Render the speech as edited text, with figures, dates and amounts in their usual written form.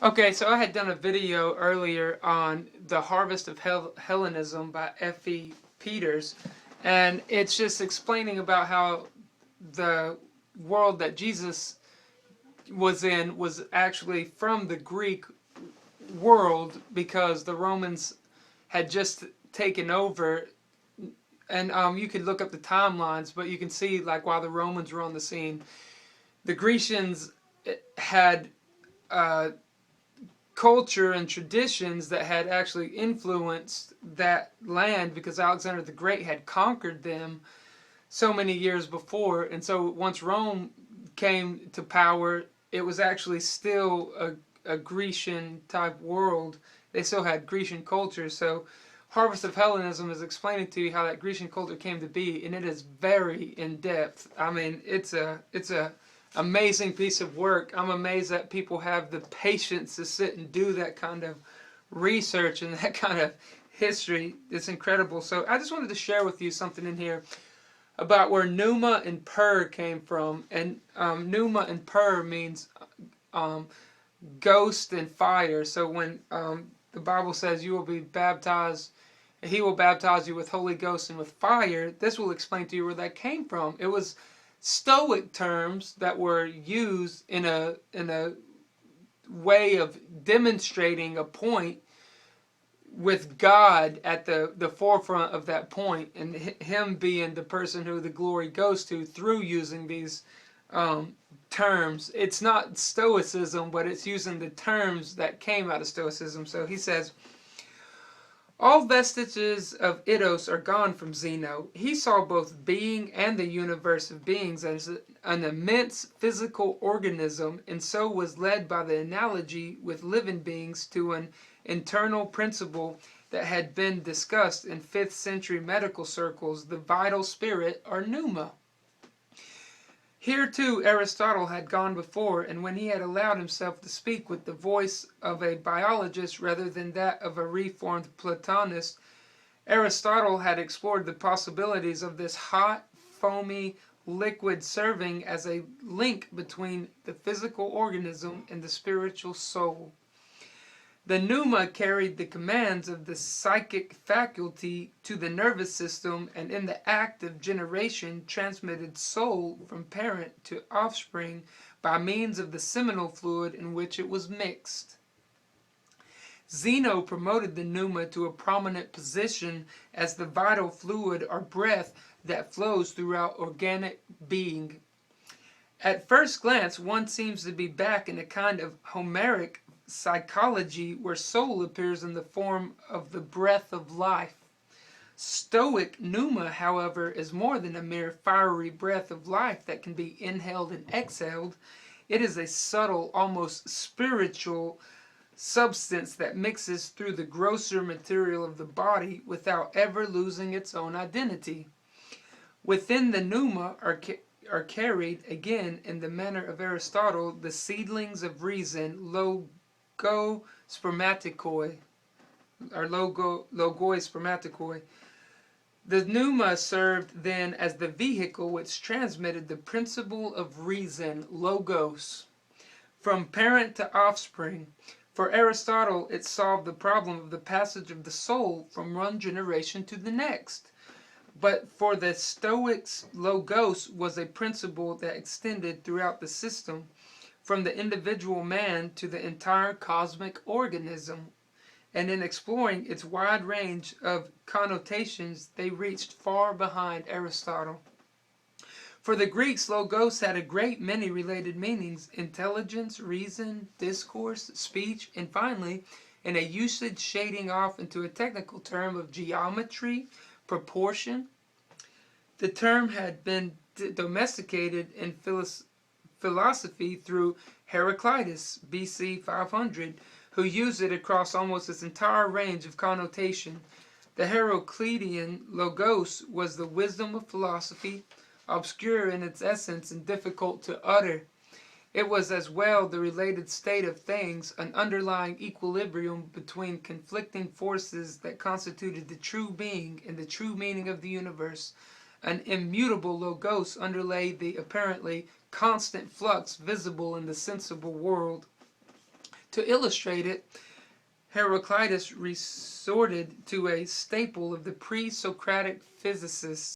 Okay, so I had done a video earlier on the harvest of Hellenism by F.E. Peters, and it's just explaining about how the world that Jesus was in was actually from the Greek world because the Romans had just taken over. And you could look up the timelines, but you can see, like, while the Romans were on the scene, the Grecians had culture and traditions that had actually influenced that land because Alexander the Great had conquered them so many years before. And so once Rome came to power, it was actually still a Grecian type world. They still had Grecian culture. So Harvest of Hellenism is explaining to you how that Grecian culture came to be, and it is very in depth. I mean, it's a amazing piece of work. I'm amazed that people have the patience to sit and do that kind of research and that kind of history. It's incredible. So I just wanted to share with you something in here about where pneuma and pur came from. And pneuma and pur means ghost and fire. So when the Bible says you will be baptized, he will baptize you with Holy Ghost and with fire, this will explain to you where that came from. It was Stoic terms that were used in a way of demonstrating a point with God at the forefront of that point, and him being the person who the glory goes to through using these terms. It's not Stoicism, but it's using the terms that came out of Stoicism. So he says, all vestiges of Eidos are gone from Zeno. He saw both being and the universe of beings as an immense physical organism, and so was led by the analogy with living beings to an internal principle that had been discussed in 5th century medical circles, the vital spirit, or pneuma. Here too Aristotle had gone before, and when he had allowed himself to speak with the voice of a biologist rather than that of a reformed Platonist, Aristotle had explored the possibilities of this hot, foamy liquid serving as a link between the physical organism and the spiritual soul. The pneuma carried the commands of the psychic faculty to the nervous system, and in the act of generation transmitted soul from parent to offspring by means of the seminal fluid in which it was mixed. Zeno promoted the pneuma to a prominent position as the vital fluid or breath that flows throughout organic being. At first glance, one seems to be back in a kind of Homeric psychology where soul appears in the form of the breath of life. Stoic pneuma, however, is more than a mere fiery breath of life that can be inhaled and exhaled. It is a subtle, almost spiritual substance that mixes through the grosser material of the body without ever losing its own identity. Within the pneuma are carried, again in the manner of Aristotle, the seedlings of reason, spermatikoi, or logoi spermatikoi. The pneuma served then as the vehicle which transmitted the principle of reason, logos, from parent to offspring. For Aristotle, it solved the problem of the passage of the soul from one generation to the next. But for the Stoics, logos was a principle that extended throughout the system, from the individual man to the entire cosmic organism. And in exploring its wide range of connotations, they reached far behind Aristotle. For the Greeks, logos had a great many related meanings: intelligence, reason, discourse, speech, and finally, in a usage shading off into a technical term of geometry, proportion. The term had been domesticated in philosophy through Heraclitus, BC 500, who used it across almost its entire range of connotation. The Heraclitean logos was the wisdom of philosophy, obscure in its essence and difficult to utter. It was as well the related state of things, an underlying equilibrium between conflicting forces that constituted the true being and the true meaning of the universe. An immutable logos underlay the apparently constant flux visible in the sensible world. To illustrate it, Heraclitus resorted to a staple of the pre-Socratic physicists